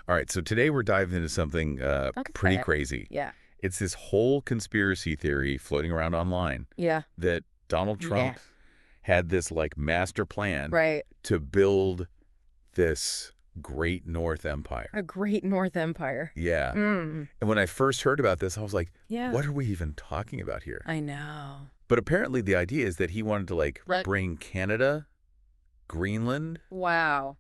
All right, so today we're diving into something pretty crazy. Yeah. It's this whole conspiracy theory floating around online Yeah. that Donald Trump had this like master plan Right. to build this great North Empire. A great North Empire. Yeah. Mm. And when I first heard about this, I was like, Yeah. what are we even talking about here? I know. But apparently the idea is that he wanted to like bring Canada, Greenland, Wow.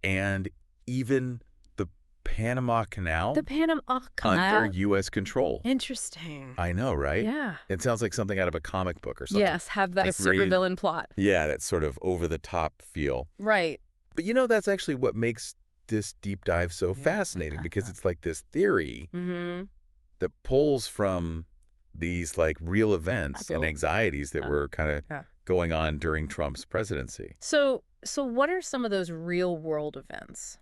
and even the Panama Canal The Panama Canal. under U.S. control. Interesting. I know, right? Yeah. It sounds like something out of a comic book or something. Yes, have that Like supervillain plot. Yeah, that sort of over-the-top feel. Right. But you know, that's actually what makes this deep dive so fascinating, because it's like this theory that pulls from these like real events and anxieties that were kind of going on during Trump's presidency. So what are some of those real-world events?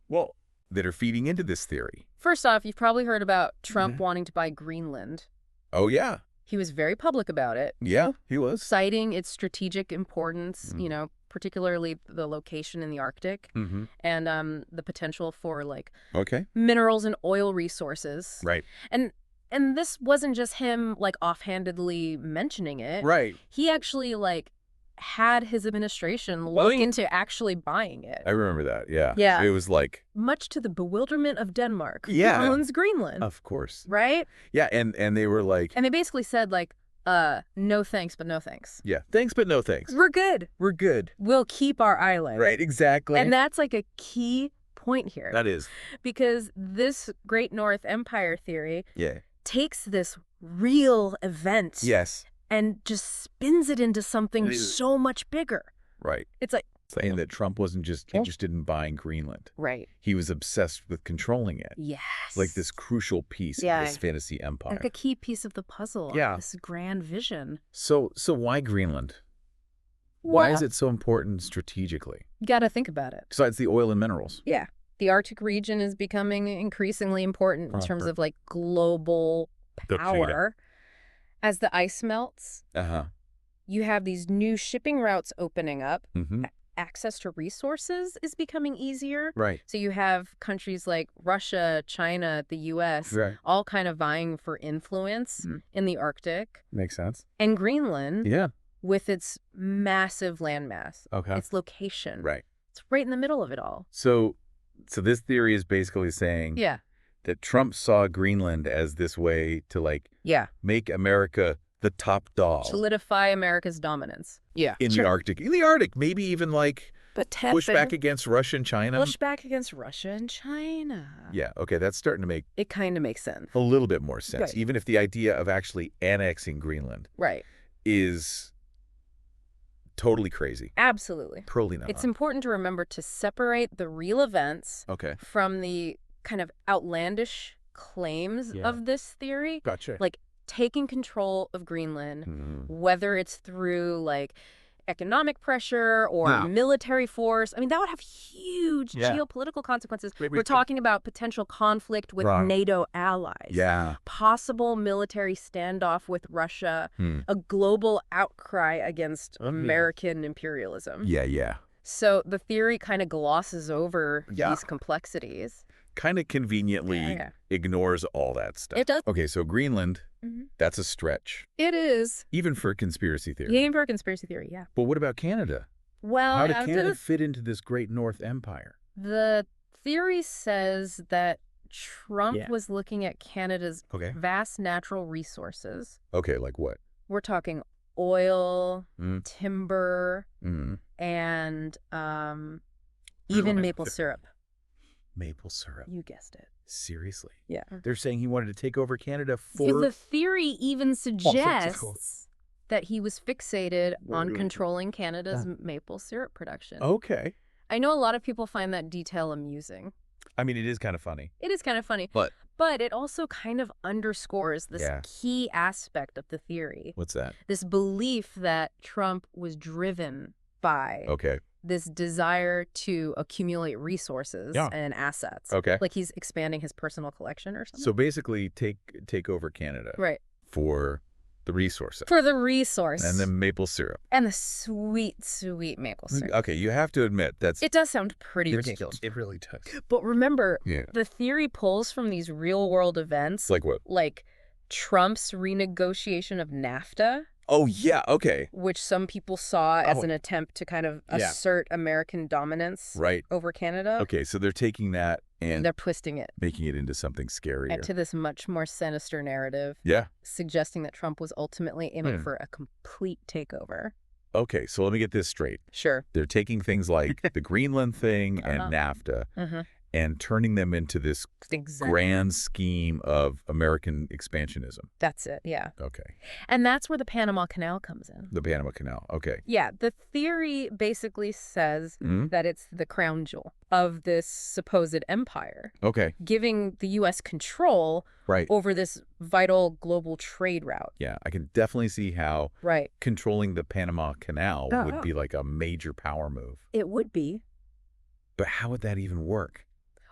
Well, that are feeding into this theory. First off, you've probably heard about Trump wanting to buy Greenland. Oh, yeah. He was very public about it. Yeah, he was. Citing its strategic importance, you know, particularly the location in the Arctic and the potential for like minerals and oil resources. Right. And this wasn't just him like offhandedly mentioning it. Right. He actually like had his administration look into actually buying it. I remember that. Yeah. Yeah. It was like, much to the bewilderment of Denmark. Yeah. Who owns Greenland. Of course. Right? Yeah, and they were like, and they basically said like, no thanks, but no thanks. yeah, thanks, but no thanks. We're good. We're good. We'll keep our island. Right, exactly. And that's like a key point here. That is. Because this Great North Empire theory Yeah. takes this real event Yes. and just spins it into something so much bigger. Right. It's like Saying that Trump wasn't just interested in buying Greenland. right. He was obsessed with controlling it. Yes. Like this crucial piece of this fantasy empire. Like a key piece of the puzzle. Yeah. This grand vision. So why Greenland? Why is it so important strategically? You got to think about it. Besides the oil and minerals. Yeah. The Arctic region is becoming increasingly important in terms of like global power. As the ice melts, you have these new shipping routes opening up. Access to resources is becoming easier. Right. So you have countries like Russia, China, the U.S., all kind of vying for influence in the Arctic. Makes sense. And Greenland, Yeah. with its massive landmass, Okay. its location. Right. It's right in the middle of it all. So this theory is basically saying that Trump saw Greenland as this way to like make America the top dog. Solidify America's dominance. Yeah. In the Arctic. In the Arctic, maybe even like push back against Russia and China. Push back against Russia and China. Yeah, okay, that's starting to make It kind of makes sense. a little bit more sense, Right. even if the idea of actually annexing Greenland Right. is totally crazy. Absolutely. Totally not. It's important to remember to separate the real events from the kind of outlandish claims of this theory. Gotcha. Like taking control of Greenland, whether it's through like economic pressure or military force. I mean, that would have huge geopolitical consequences. We're talking about potential conflict with NATO allies. Yeah. Possible military standoff with Russia. A global outcry against American imperialism. Yeah. So the theory kind of glosses over these complexities. Kind of conveniently ignores all that stuff. It does. Okay, so Greenland, that's a stretch. It is. Even for conspiracy theory. Even for conspiracy theory, yeah. But what about Canada? Well, how did Canada fit into this great North Empire? The theory says that Trump was looking at Canada's vast natural resources. Okay, like what? We're talking oil, timber, and even maple syrup. Maple syrup. You guessed it. Seriously? Yeah. They're saying he wanted to take over Canada for... The theory even suggests that he was fixated on controlling Canada's maple syrup production. Okay. I know a lot of people find that detail amusing. I mean, it is kind of funny. It is kind of funny. But it also kind of underscores this key aspect of the theory. What's that? This belief that Trump was driven by this desire to accumulate resources and assets. Okay. Like he's expanding his personal collection or something. So basically take over Canada. Right. For the resources. For the resource. And the maple syrup. And the sweet, sweet maple syrup. Okay, you have to admit it does sound pretty ridiculous. It really does. But remember, the theory pulls from these real-world events. Like what? Like Trump's renegotiation of NAFTA. Oh, yeah, okay. Which some people saw as an attempt to kind of assert American dominance over Canada. Okay, so they're taking that and they're twisting it. Making it into something scarier. And to this much more sinister narrative. Yeah. Suggesting that Trump was ultimately aiming for a complete takeover. Okay, so let me get this straight. Sure. They're taking things like the Greenland thing and NAFTA and turning them into this grand scheme of American expansionism. That's it, yeah. Okay. And that's where the Panama Canal comes in. The Panama Canal, okay. Yeah, the theory basically says that it's the crown jewel of this supposed empire. Okay. Giving the U.S. control over this vital global trade route. Yeah, I can definitely see how controlling the Panama Canal would be like a major power move. It would be. But how would that even work?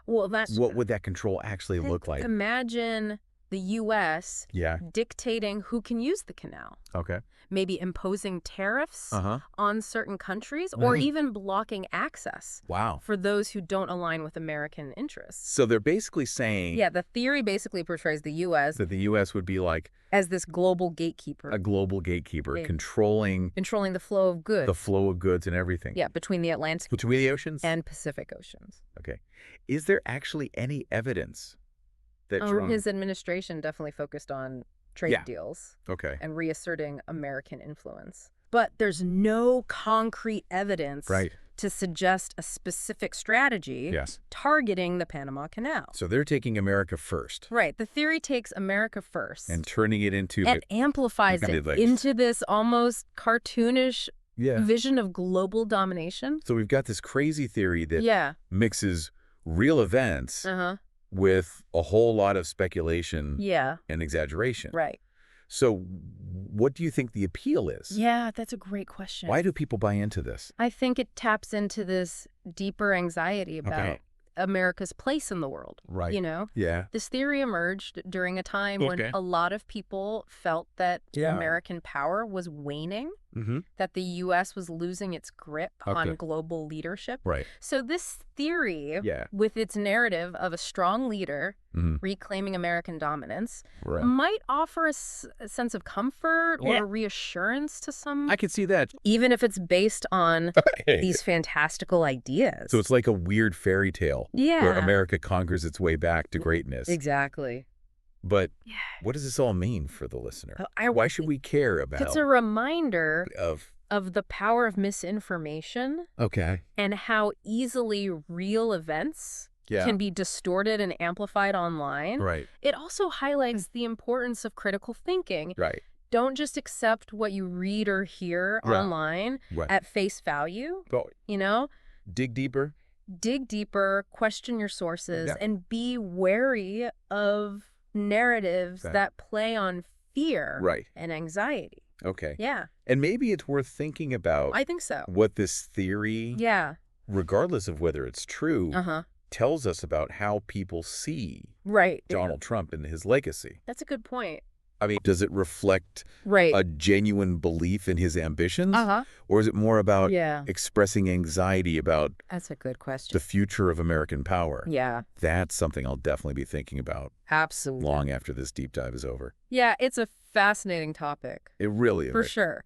Well, what would that control actually look like? Imagine the U.S. dictating who can use the canal. Okay. Maybe imposing tariffs on certain countries or even blocking access for those who don't align with American interests. So they're basically saying... Yeah, the theory basically portrays the U.S. that the U.S. would be like... as this global gatekeeper. A global gatekeeper, controlling the flow of goods. The flow of goods and everything. Yeah, between the Atlantic... Between the oceans? And Pacific Oceans. Okay. Is there actually any evidence that Trump... His administration definitely focused on trade deals. Okay. And reasserting American influence. But there's no concrete evidence to suggest a specific strategy targeting the Panama Canal. So they're taking America first. Right. The theory takes America first. And turning it into... And amplifies it into this almost cartoonish vision of global domination. So we've got this crazy theory that mixes real events with a whole lot of speculation and exaggeration. Right. So what do you think the appeal is? Yeah, that's a great question. Why do people buy into this? I think it taps into this deeper anxiety about America's place in the world. Right. You know? Yeah. This theory emerged during a time when a lot of people felt that American power was waning, that the U.S. was losing its grip on global leadership. Right. So this theory, with its narrative of a strong leader reclaiming American dominance, might offer a sense of comfort or reassurance to some. I could see that. Even if it's based on these fantastical ideas. So it's like a weird fairy tale where America conquers its way back to greatness. Exactly. But what does this all mean for the listener? Why should we care about? It's a reminder of the power of misinformation. Okay. And how easily real events can be distorted and amplified online. Right. It also highlights the importance of critical thinking. Right. Don't just accept what you read or hear online at face value. You know? Dig deeper. Dig deeper, question your sources, and be wary of narratives that play on fear and anxiety. Okay. Yeah. And maybe it's worth thinking about. I think so. What this theory, regardless of whether it's true, tells us about how people see Donald Trump and his legacy. That's a good point. I mean, does it reflect a genuine belief in his ambitions? Or is it more about expressing anxiety about that's a good question. The future of American power? Yeah. That's something I'll definitely be thinking about. Absolutely. Long after this deep dive is over. Yeah, it's a fascinating topic. It really is. For sure.